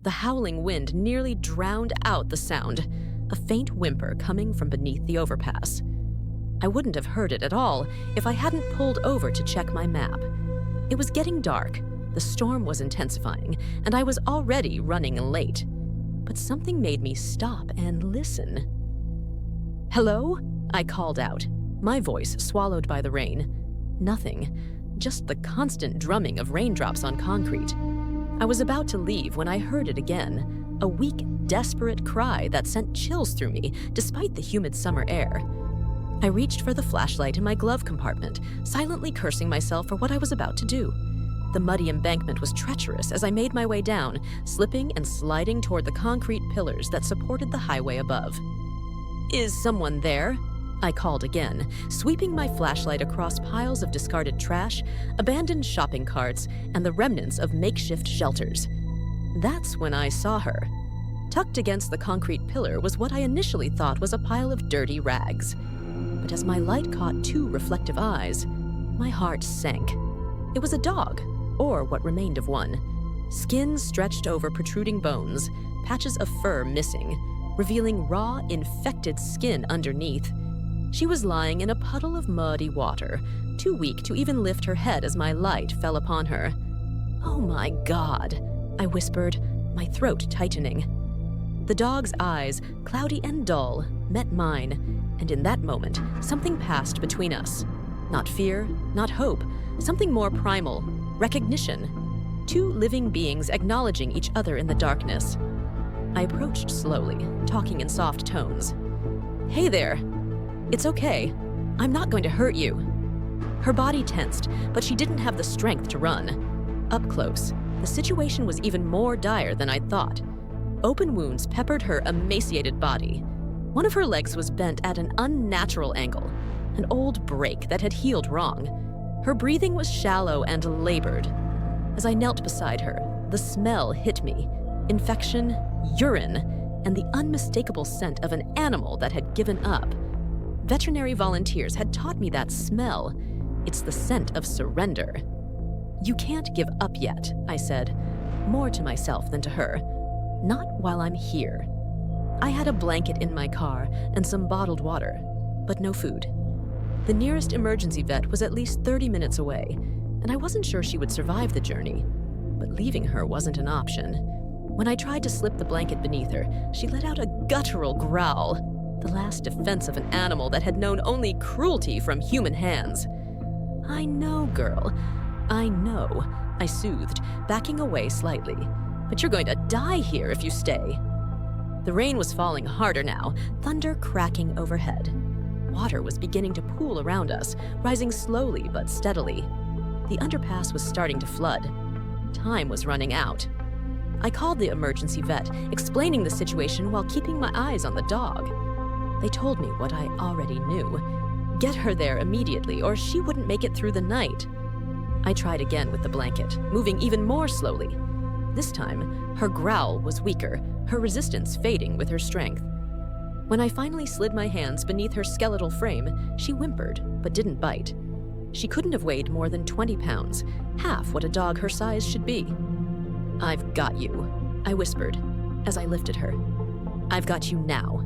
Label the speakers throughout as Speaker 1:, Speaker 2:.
Speaker 1: The howling wind nearly drowned out the sound, a faint whimper coming from beneath the overpass. I wouldn't have heard it at all if I hadn't pulled over to check my map. It was getting dark, the storm was intensifying, and I was already running late. But something made me stop and listen. "Hello?" I called out, my voice swallowed by the rain. Nothing, just the constant drumming of raindrops on concrete. I was about to leave when I heard it again, a weak, desperate cry that sent chills through me despite the humid summer air. I reached for the flashlight in my glove compartment, silently cursing myself for what I was about to do. The muddy embankment was treacherous as I made my way down, slipping and sliding toward the concrete pillars that supported the highway above. "Is someone there?" I called again, sweeping my flashlight across piles of discarded trash, abandoned shopping carts, and the remnants of makeshift shelters. That's when I saw her. Tucked against the concrete pillar was what I initially thought was a pile of dirty rags. But as my light caught two reflective eyes, my heart sank. It was a dog, or what remained of one. Skin stretched over protruding bones, patches of fur missing, revealing raw, infected skin underneath. She was lying in a puddle of muddy water, too weak to even lift her head as my light fell upon her. "Oh my God," I whispered, my throat tightening. The dog's eyes, cloudy and dull, met mine, and in that moment, something passed between us. Not fear, not hope, something more primal, recognition. Two living beings acknowledging each other in the darkness. I approached slowly, talking in soft tones. "Hey there. It's okay. I'm not going to hurt you." Her body tensed, but she didn't have the strength to run. Up close, the situation was even more dire than I'd thought. Open wounds peppered her emaciated body. One of her legs was bent at an unnatural angle, an old break that had healed wrong. Her breathing was shallow and labored. As I knelt beside her, the smell hit me. Infection, urine, and the unmistakable scent of an animal that had given up. Veterinary volunteers had taught me that smell. It's the scent of surrender. "You can't give up yet," I said, more to myself than to her. "Not while I'm here." I had a blanket in my car and some bottled water, but no food. The nearest emergency vet was at least 30 minutes away, and I wasn't sure she would survive the journey, but leaving her wasn't an option. When I tried to slip the blanket beneath her, she let out a guttural growl, the last defense of an animal that had known only cruelty from human hands. "I know, girl. I know," I soothed, backing away slightly. "But you're going to die here if you stay." The rain was falling harder now, thunder cracking overhead. Water was beginning to pool around us, rising slowly but steadily. The underpass was starting to flood. Time was running out. I called the emergency vet, explaining the situation while keeping my eyes on the dog. They told me what I already knew. Get her there immediately, or she wouldn't make it through the night. I tried again with the blanket, moving even more slowly. This time, her growl was weaker, her resistance fading with her strength. When I finally slid my hands beneath her skeletal frame, she whimpered, but didn't bite. She couldn't have weighed more than 20 pounds, half what a dog her size should be. "I've got you," I whispered as I lifted her. "I've got you now."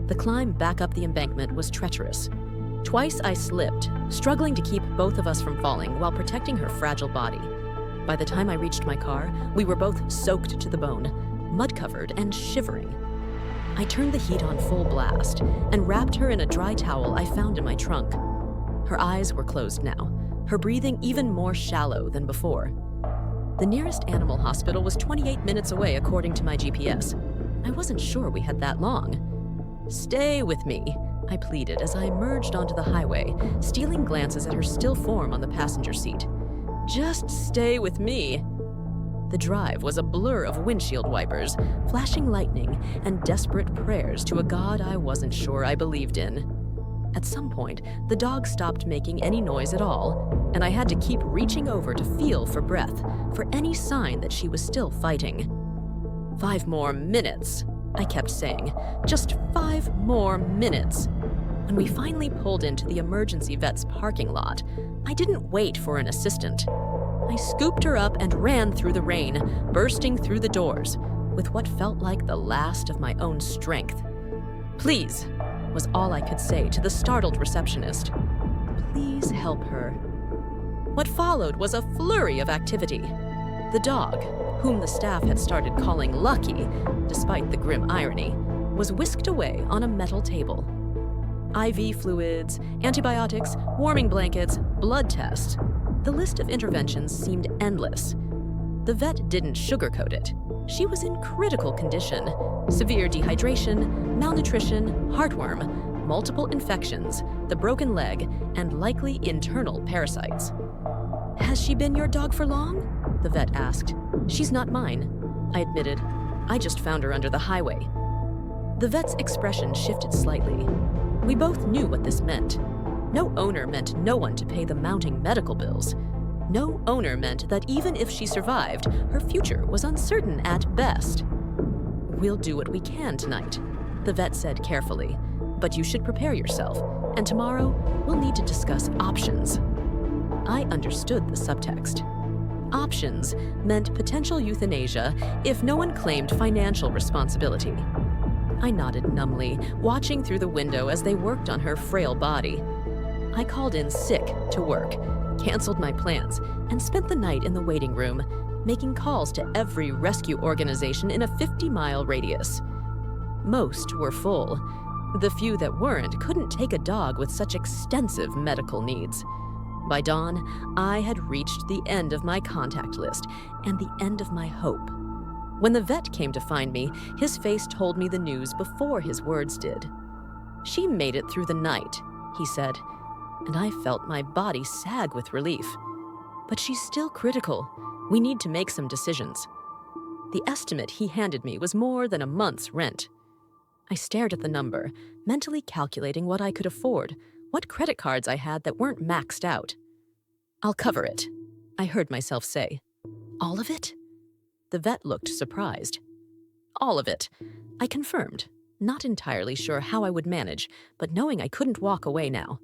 Speaker 1: The climb back up the embankment was treacherous. Twice I slipped, struggling to keep both of us from falling while protecting her fragile body. By the time I reached my car, we were both soaked to the bone, mud-covered and shivering. I turned the heat on full blast and wrapped her in a dry towel I found in my trunk. Her eyes were closed now, her breathing even more shallow than before. The nearest animal hospital was 28 minutes away according to my GPS. I wasn't sure we had that long. "Stay with me," I pleaded as I emerged onto the highway, stealing glances at her still form on the passenger seat. "Just stay with me." The drive was a blur of windshield wipers, flashing lightning, and desperate prayers to a God I wasn't sure I believed in. At some point, the dog stopped making any noise at all, and I had to keep reaching over to feel for breath, for any sign that she was still fighting. 5 more minutes, I kept saying. Just 5 more minutes. When we finally pulled into the emergency vet's parking lot, I didn't wait for an assistant. I scooped her up and ran through the rain, bursting through the doors, with what felt like the last of my own strength. "Please," was all I could say to the startled receptionist. "Please help her." What followed was a flurry of activity. The dog, whom the staff had started calling Lucky, despite the grim irony, was whisked away on a metal table. IV fluids, antibiotics, warming blankets, blood tests. The list of interventions seemed endless. The vet didn't sugarcoat it. She was in critical condition: severe dehydration, malnutrition, heartworm, multiple infections, the broken leg, and likely internal parasites. "Has she been your dog for long?" the vet asked. "She's not mine," I admitted. "I just found her under the highway." The vet's expression shifted slightly. We both knew what this meant. No owner meant no one to pay the mounting medical bills. No owner meant that even if she survived, her future was uncertain at best. "We'll do what we can tonight," the vet said carefully, "but you should prepare yourself, and tomorrow we'll need to discuss options." I understood the subtext. Options meant potential euthanasia if no one claimed financial responsibility. I nodded numbly, watching through the window as they worked on her frail body. I called in sick to work, canceled my plans, and spent the night in the waiting room, making calls to every rescue organization in a 50-mile radius. Most were full. The few that weren't couldn't take a dog with such extensive medical needs. By dawn, I had reached the end of my contact list and the end of my hope. When the vet came to find me, his face told me the news before his words did. "She made it through the night," he said, and I felt my body sag with relief. "But she's still critical. We need to make some decisions." The estimate he handed me was more than a month's rent. I stared at the number, mentally calculating what I could afford, what credit cards I had that weren't maxed out. "I'll cover it," I heard myself say. "All of it?" The vet looked surprised. "All of it," I confirmed, not entirely sure how I would manage, but knowing I couldn't walk away now.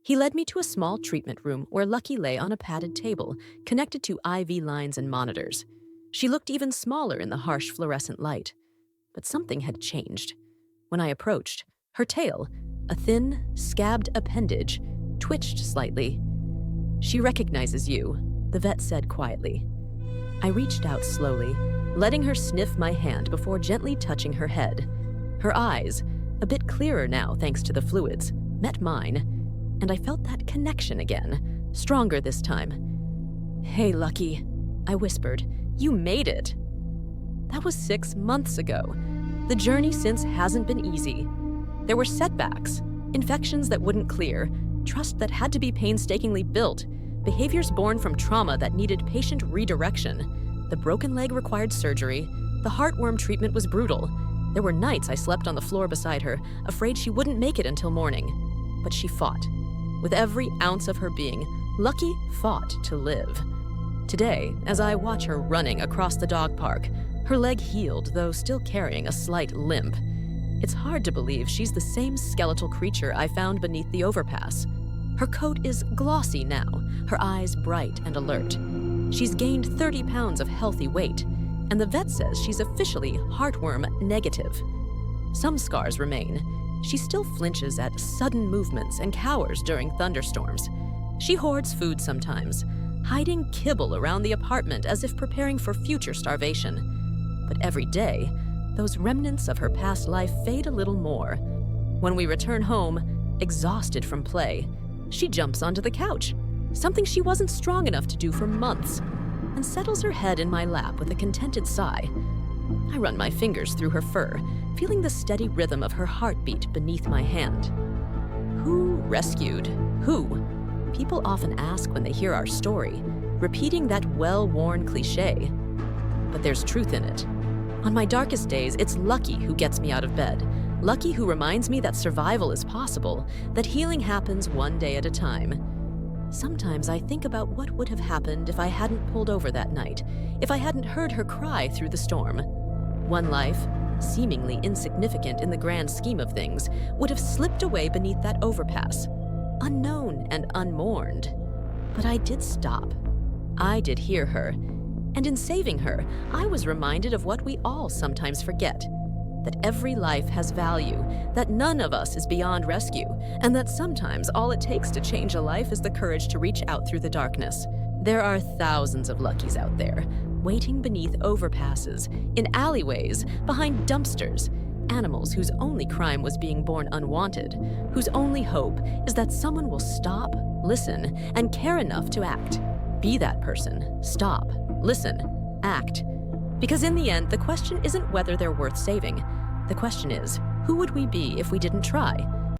Speaker 1: He led me to a small treatment room where Lucky lay on a padded table, connected to IV lines and monitors. She looked even smaller in the harsh fluorescent light. But something had changed. When I approached, her tail, a thin, scabbed appendage, twitched slightly. "She recognizes you," the vet said quietly. I reached out slowly, letting her sniff my hand before gently touching her head. Her eyes, a bit clearer now thanks to the fluids, met mine, and I felt that connection again, stronger this time. "Hey, Lucky," I whispered, "you made it." That was 6 months ago. The journey since hasn't been easy. There were setbacks, infections that wouldn't clear, trust that had to be painstakingly built, behaviors born from trauma that needed patient redirection. The broken leg required surgery. The heartworm treatment was brutal. There were nights I slept on the floor beside her, afraid she wouldn't make it until morning. But she fought. With every ounce of her being, Lucky fought to live. Today, as I watch her running across the dog park, her leg healed, though still carrying a slight limp. It's hard to believe she's the same skeletal creature I found beneath the overpass. Her coat is glossy now, her eyes bright and alert. She's gained 30 pounds of healthy weight, and the vet says she's officially heartworm negative. Some scars remain. She still flinches at sudden movements and cowers during thunderstorms. She hoards food sometimes, hiding kibble around the apartment as if preparing for future starvation. But every day, those remnants of her past life fade a little more. When we return home, exhausted from play, she jumps onto the couch, something she wasn't strong enough to do for months, and settles her head in my lap with a contented sigh. I run my fingers through her fur, feeling the steady rhythm of her heartbeat beneath my hand. Who rescued who? People often ask when they hear our story, repeating that well-worn cliché. But there's truth in it. On my darkest days, it's Lucky who gets me out of bed. Lucky who reminds me that survival is possible, that healing happens one day at a time. Sometimes I think about what would have happened if I hadn't pulled over that night, if I hadn't heard her cry through the storm. One life, seemingly insignificant in the grand scheme of things, would have slipped away beneath that overpass, unknown and unmourned. But I did stop. I did hear her. And in saving her, I was reminded of what we all sometimes forget: that every life has value, that none of us is beyond rescue, and that sometimes all it takes to change a life is the courage to reach out through the darkness. There are thousands of Luckies out there, waiting beneath overpasses, in alleyways, behind dumpsters, animals whose only crime was being born unwanted, whose only hope is that someone will stop, listen, and care enough to act. Be that person. Stop, listen, act. Because in the end, the question isn't whether they're worth saving. The question is, who would we be if we didn't try?